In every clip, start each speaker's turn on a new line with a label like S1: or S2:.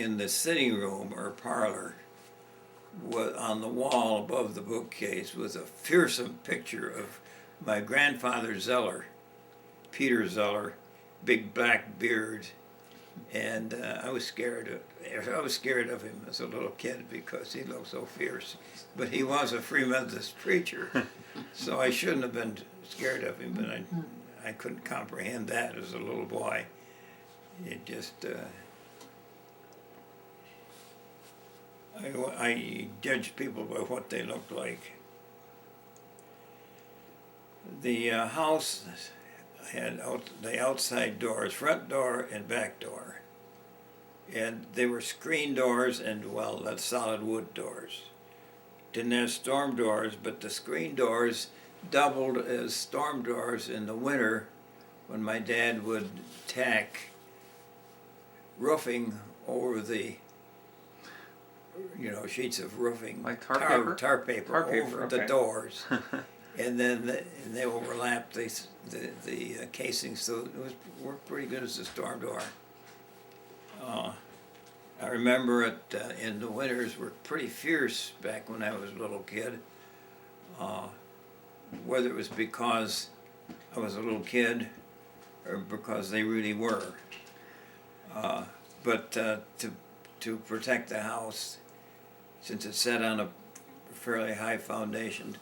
S1: In the sitting room or parlor, on the wall above the bookcase was a fearsome picture of my grandfather Zeller, Peter Zeller, big black beard, and I was scared of him as a little kid because he looked so fierce. But he was a Free Methodist preacher, so I shouldn't have been scared of him. But I couldn't comprehend that as a little boy. It just I judge people by what they look like. The house had the outside doors, front door and back door. And they were screen doors and, well, that's solid wood doors. Didn't have storm doors, but the screen doors doubled as storm doors in the winter when my dad would tack roofing over the sheets of roofing,
S2: like tar paper
S1: over the doors, and then they overlapped the casings, so it worked pretty good as a storm door. I remember it in the winters were pretty fierce back when I was a little kid. Whether it was because I was a little kid or because they really were. But to protect the house, since it sat on a fairly high foundation,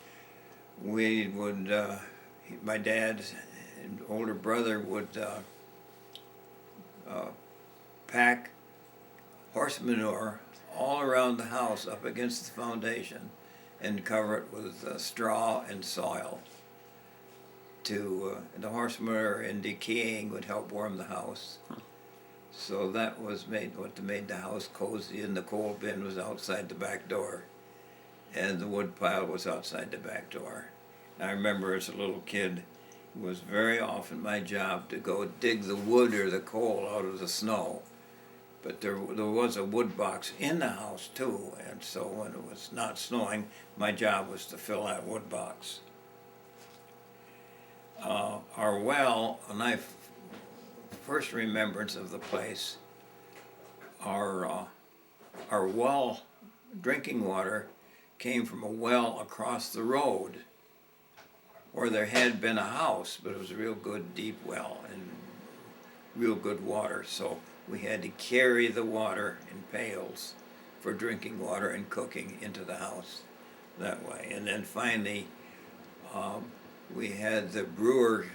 S1: we would, my dad and older brother would pack horse manure all around the house up against the foundation and cover it with straw and soil. The horse manure in decaying would help warm the house. So that was what made the house cozy, and the coal bin was outside the back door, and the wood pile was outside the back door. I remember as a little kid, it was very often my job to go dig the wood or the coal out of the snow. But there was a wood box in the house too, and so when it was not snowing, my job was to fill that wood box. Our well, my first remembrance of the place, our well drinking water came from a well across the road where there had been a house, but it was a real good deep well and real good water. So we had to carry the water in pails for drinking water and cooking into the house that way. And then finally, we had the brewer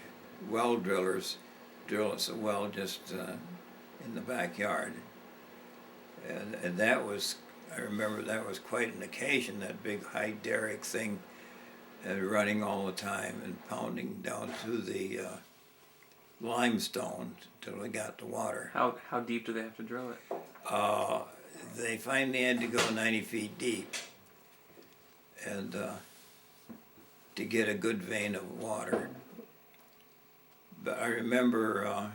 S1: well drillers drill us a well just in the backyard. And that was, I remember that was quite an occasion, that big high derrick thing running all the time and pounding down through the limestone till we got the water.
S2: How deep do they have to drill it?
S1: They finally had to go 90 feet deep and to get a good vein of water. But I remember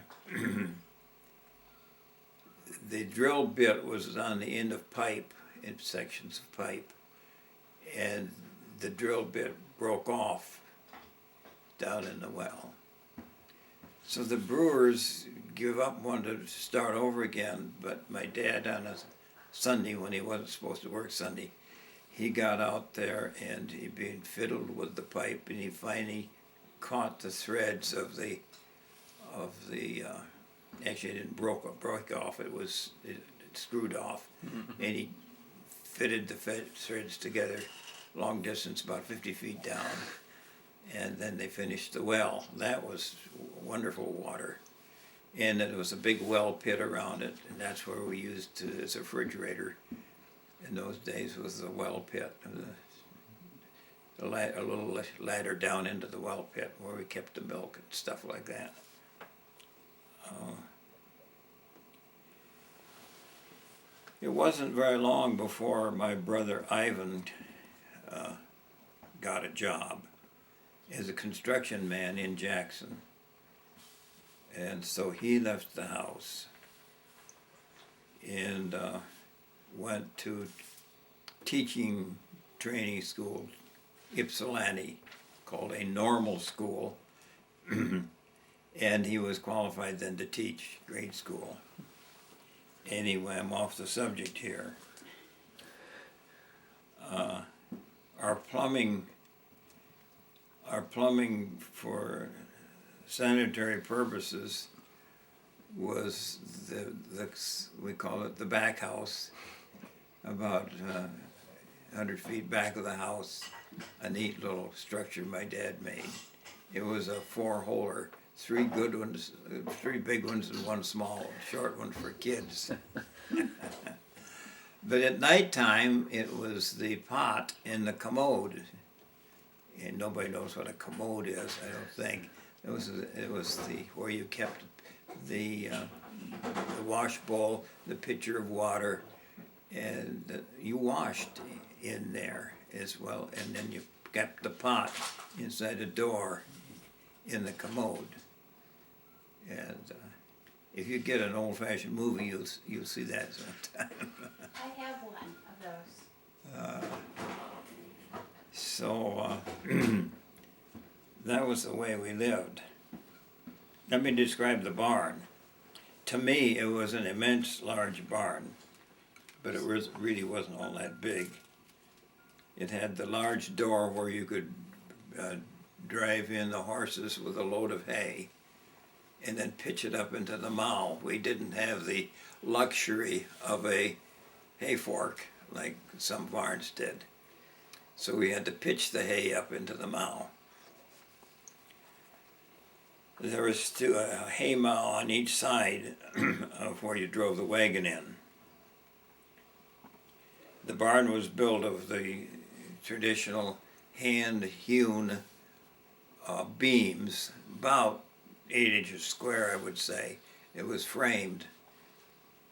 S1: the drill bit was on the end of pipe, in sections of pipe, and the drill bit broke off down in the well. So the brewers give up, wanted to start over again, but my dad on a Sunday, when he wasn't supposed to work Sunday, he got out there and he been fiddled with the pipe, and he finally caught the threads of the actually it didn't break off, it screwed off, and he fitted the threads together long distance, about 50 feet down, and then they finished the well. That was wonderful water, and it was a big well pit around it, and that's where we used as a refrigerator in those days, was the well pit. A little ladder down into the well pit where we kept the milk and stuff like that. It wasn't very long before my brother Ivan got a job as a construction man in Jackson. And so he left the house and went to teaching training school, Ypsilanti, called a normal school, and he was qualified then to teach grade school. anyway, I'm off the subject here. Our plumbing for sanitary purposes was we call it the back house, about 100 feet back of the house, a neat little structure my dad made. It was a 4-holer, 3 good ones, 3 big ones and 1 small, short one for kids. But at nighttime, it was the pot in the commode. And nobody knows what a commode is, I don't think. It was where you kept the wash bowl, the pitcher of water, and you washed in there as well. And then you kept the pot inside a door in the commode. And if you get an old-fashioned movie, you'll see that sometime.
S3: I have one of those.
S1: So that was the way we lived. Let me describe the barn. To me, it was an immense, large barn, but it really wasn't all that big. It had the large door where you could drive in the horses with a load of hay and then pitch it up into the mow. We didn't have the luxury of a hay fork like some barns did. So we had to pitch the hay up into the mow. There was a hay mow on each side of where you drove the wagon in. The barn was built of the traditional hand-hewn beams, about 8 inches square, I would say. It was framed,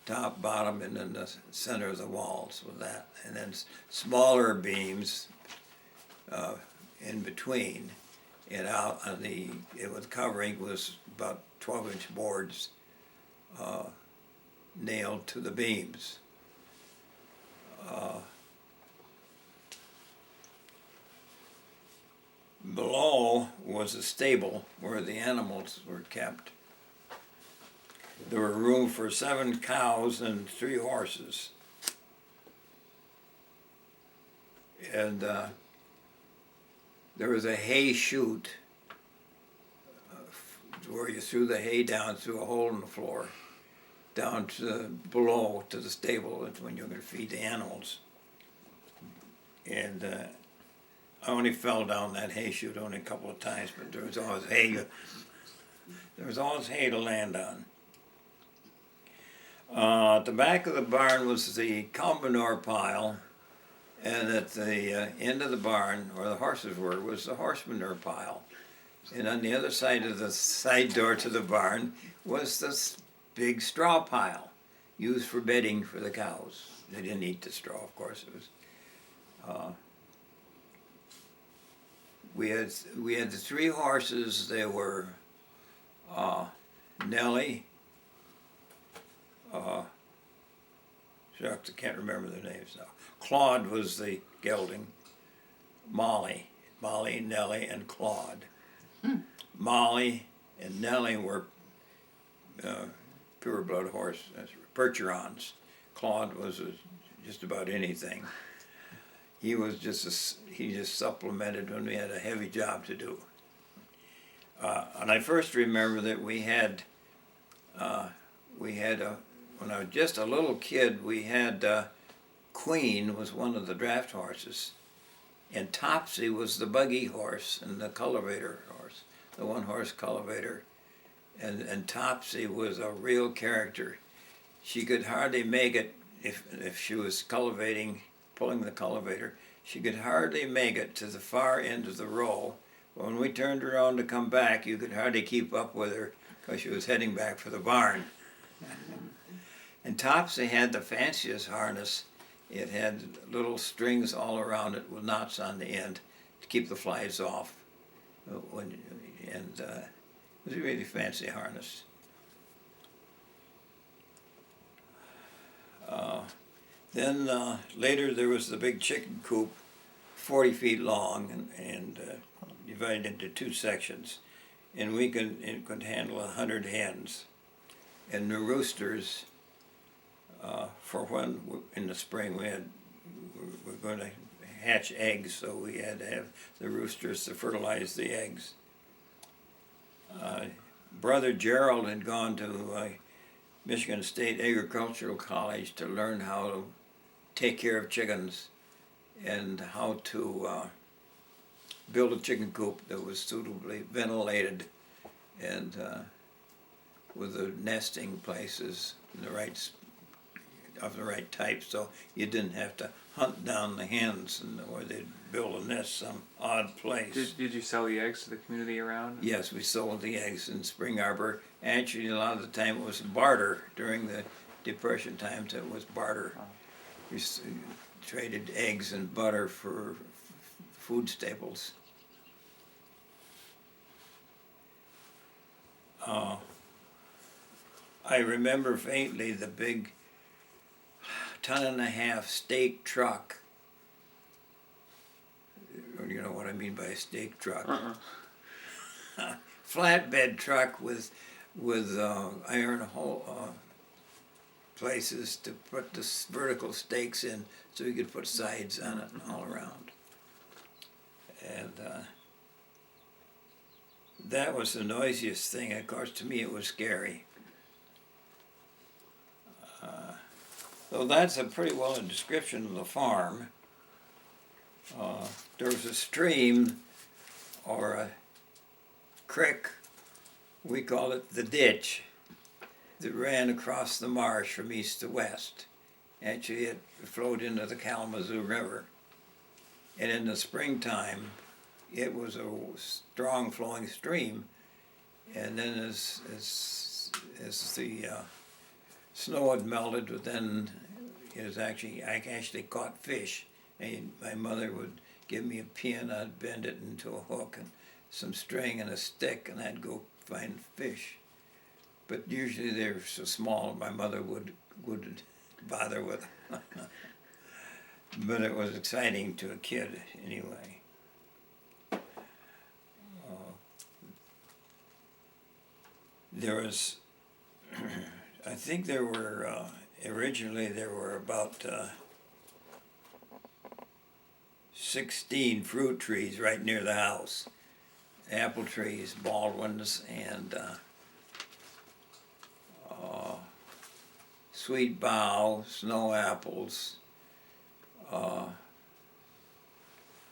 S1: top, bottom, and then the center of the walls with that. And then smaller beams in between. And out on the covering was about 12-inch boards nailed to the beams. Below was a stable where the animals were kept. There were room for 7 cows and 3 horses. And there was a hay chute where you threw the hay down through a hole in the floor, down to below to the stable. That's when you're going to feed the animals. And I only fell down that hay chute only a couple of times, but there was always hay. There was always hay to land on. At the back of the barn was the cow manure pile, and at the end of the barn, where the horses were, was the horse manure pile. And on the other side of the side door to the barn was this big straw pile, used for bedding for the cows. They didn't eat the straw, of course. It was. We had the 3 horses. They were Nellie. Shucks, I can't remember their names now. Claude was the gelding. Molly, Nellie, and Claude. Molly and Nellie were pure blood horse Percherons. Claude was just about anything. He just supplemented when we had a heavy job to do. And I first remember that we had when I was just a little kid, we had Queen was one of the draft horses, and Topsy was the buggy horse and the cultivator horse, the 1-horse cultivator. And Topsy was a real character. She could hardly make it if she was cultivating, pulling the cultivator. She could hardly make it to the far end of the row. When we turned around to come back, you could hardly keep up with her because she was heading back for the barn. And Topsy had the fanciest harness. It had little strings all around it with knots on the end to keep the flies off. It was a really fancy harness. Then later there was the big chicken coop, 40 feet long and divided into 2 sections. And it could handle 100 hens. And the roosters for when in the spring we're going to hatch eggs, so we had to have the roosters to fertilize the eggs. Brother Gerald had gone to Michigan State Agricultural College to learn how to take care of chickens and how to build a chicken coop that was suitably ventilated and with the nesting places in the right of the right type, so you didn't have to hunt down the hens and or they'd build a nest some odd place.
S2: Did you sell the eggs to the community around?
S1: Yes, we sold the eggs in Spring Arbor. Actually, a lot of the time it was barter. During the Depression times, it was barter. We traded eggs and butter for food staples. I remember faintly the big 1.5-ton steak truck. You know what I mean by a steak truck? Flatbed truck with iron hole places to put the vertical stakes in, so you could put sides on it and all around. And that was the noisiest thing. Of course, to me, it was scary. So that's a pretty well a description of the farm. There was a stream or a creek, we called it the ditch, that ran across the marsh from east to west. Actually, it flowed into the Kalamazoo River. And in the springtime, it was a strong flowing stream. And then as the snow had melted, then I actually caught fish. And my mother would give me a pin, I'd bend it into a hook and some string and a stick, and I'd go find fish. But usually they were so small, my mother wouldn't bother with them. But it was exciting to a kid anyway. There was, I think there were, originally there were about 16 fruit trees right near the house. Apple trees, Baldwins, and sweet bow, snow apples,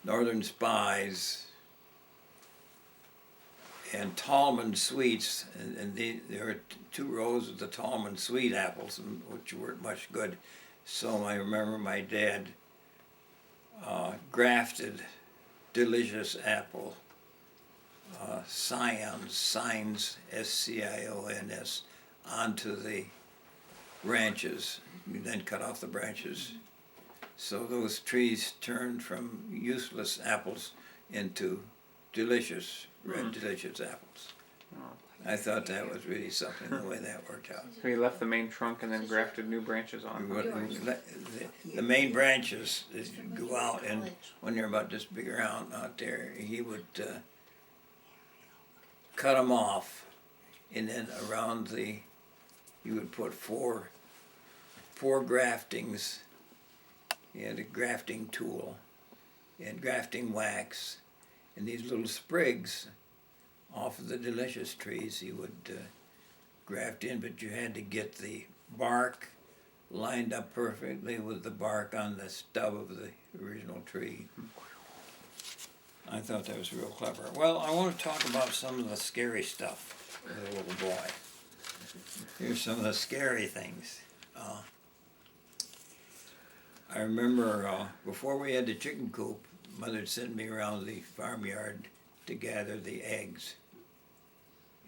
S1: northern spies, and Tallman sweets, and there were 2 rows of the Tallman sweet apples, which weren't much good. So I remember my dad grafted delicious apple signs, S-C-I-O-N-S, onto the branches. You then cut off the branches. So those trees turned from useless apples into delicious, red delicious apples. I thought that was really something, the way that worked out.
S2: So he left the main trunk and then grafted new branches on.
S1: The main branches go out, and when they're about this big around out there, he would cut them off, and then around you would put four graftings. He had a grafting tool and grafting wax, and these little sprigs off of the delicious trees he would graft in, but you had to get the bark lined up perfectly with the bark on the stub of the original tree. I thought that was real clever. Well, I want to talk about some of the scary stuff as a little boy. Here's some of the scary things. I remember before we had the chicken coop, Mother'd send me around the farmyard to gather the eggs.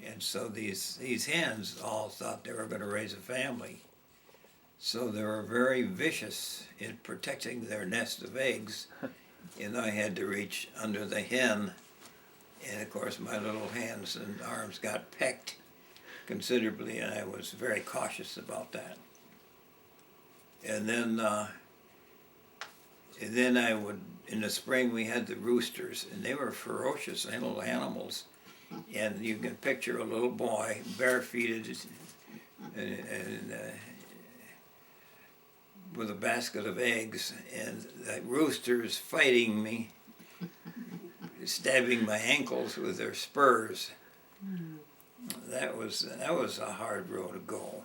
S1: And so these hens all thought they were going to raise a family. So they were very vicious in protecting their nest of eggs. And I had to reach under the hen. And of course my little hands and arms got pecked considerably, and I was very cautious about that. And then I would, in the spring we had the roosters, and they were ferocious little animals. And you can picture a little boy barefooted and with a basket of eggs, and the roosters fighting me, stabbing my ankles with their spurs. That was a hard road to go.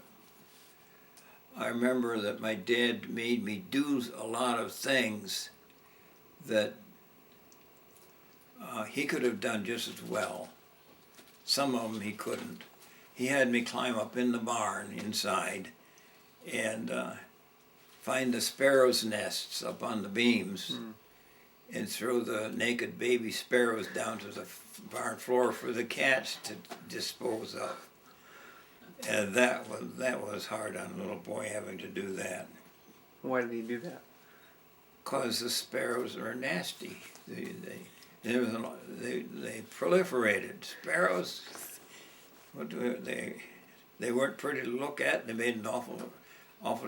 S1: I remember that my dad made me do a lot of things that he could have done just as well. Some of them he couldn't. He had me climb up in the barn inside and find the sparrows' nests up on the beams and throw the naked baby sparrows down to the barn floor for the cats to dispose of. And that was hard on a little boy having to do that.
S2: Why did he do that?
S1: 'Cause the sparrows are nasty. They proliferated. Sparrows, they weren't pretty to look at. They made an awful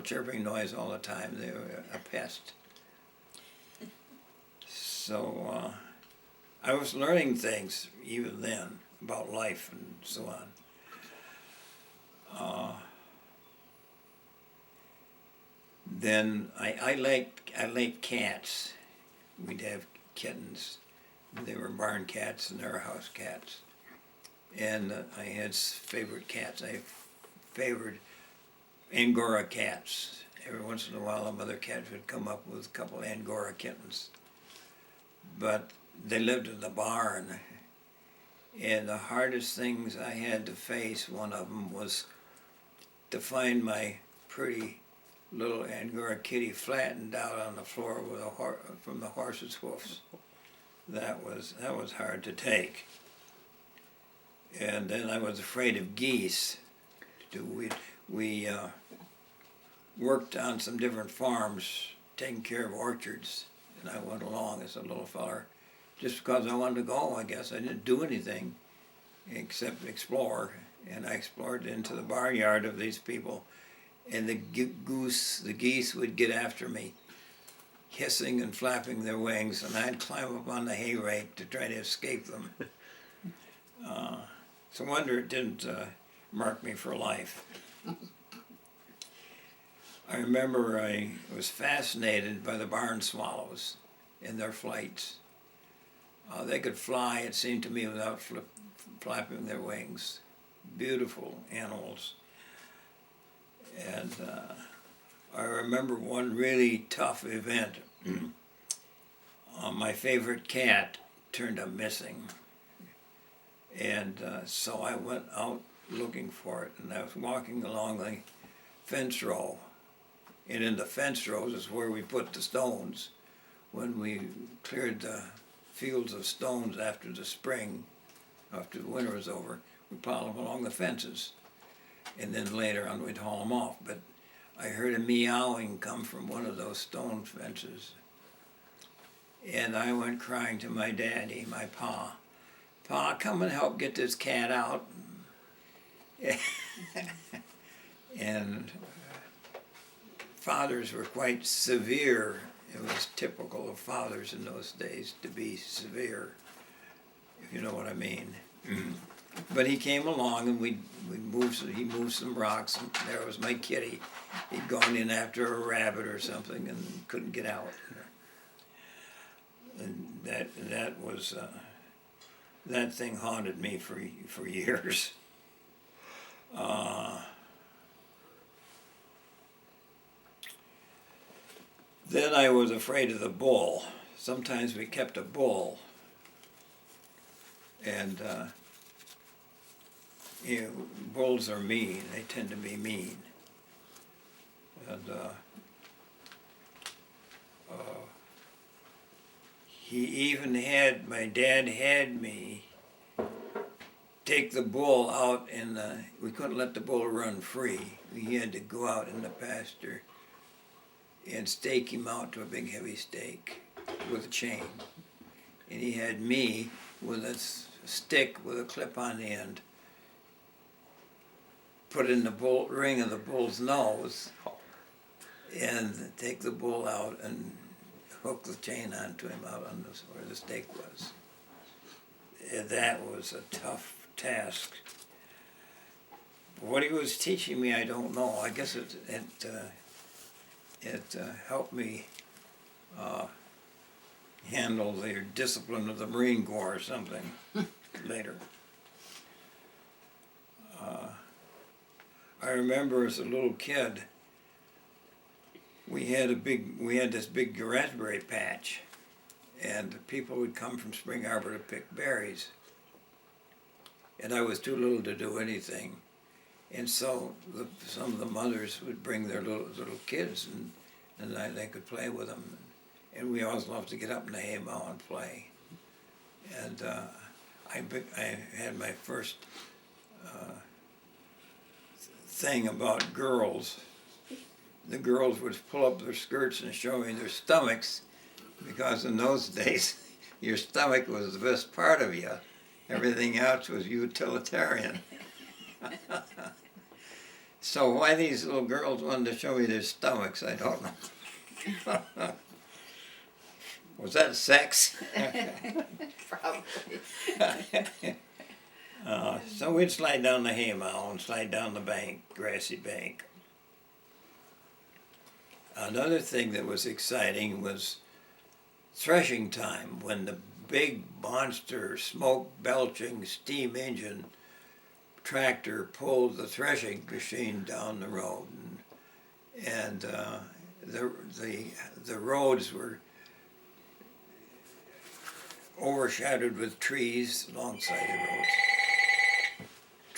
S1: chirping noise all the time. They were a pest. So I was learning things even then about life and so on. Then I liked cats. We'd have kittens. They were barn cats and they were house cats. And I had favorite cats. I favored Angora cats. Every once in a while, a mother cat would come up with a couple Angora kittens. But they lived in the barn. And the hardest things I had to face, one of them was to find my pretty little Angora kitty flattened out on the floor with from the horse's hoofs. That was hard to take. And then I was afraid of geese. We worked on some different farms, taking care of orchards, and I went along as a little feller, just because I wanted to go. I guess I didn't do anything except explore, and I explored into the barnyard of these people, and the geese would get after me, hissing and flapping their wings, and I'd climb up on the hay rake to try to escape them. It's a wonder it didn't mark me for life. I remember I was fascinated by the barn swallows and their flights. They could fly, it seemed to me, without flapping their wings. Beautiful animals. And I remember one really tough event. My favorite cat turned up missing. And so I went out looking for it, and I was walking along the fence row. And in the fence rows is where we put the stones. When we cleared the fields of stones after the spring, after the winter was over, we piled them along the fences. And then later on we'd haul them off. But I heard a meowing come from one of those stone fences. And I went crying to my daddy, my pa. Pa, come and help get this cat out. And fathers were quite severe. It was typical of fathers in those days to be severe, if you know what I mean. But he came along and he moved some rocks, and there was my kitty. He'd gone in after a rabbit or something and couldn't get out. And that thing haunted me for years. Then I was afraid of the bull. Sometimes we kept a bull, and bulls are mean. They tend to be mean. And my dad had me take the bull out we couldn't let the bull run free. We had to go out in the pasture and stake him out to a big heavy stake with a chain. And he had me with a stick with a clip on the end, put in the ring of the bull's nose, and take the bull out and hook the chain onto him out on where the stake was. And that was a tough task. What he was teaching me, I don't know. I guess it helped me handle the discipline of the Marine Corps or something later. I remember as a little kid, we had this big raspberry patch, and people would come from Spring Arbor to pick berries. And I was too little to do anything. And so some of the mothers would bring their little kids, and they could play with them. And we always loved to get up in the haymow and play. And I had my first thing about girls. The girls would pull up their skirts and show me their stomachs, because in those days, your stomach was the best part of you. Everything else was utilitarian. So why these little girls wanted to show me their stomachs, I don't know. Was that sex?
S3: Probably.
S1: So we'd slide down the haymow and slide down the bank, grassy bank. Another thing that was exciting was threshing time, when the big monster smoke-belching steam engine tractor pulled the threshing machine down the road, and the roads were overshadowed with trees alongside the roads.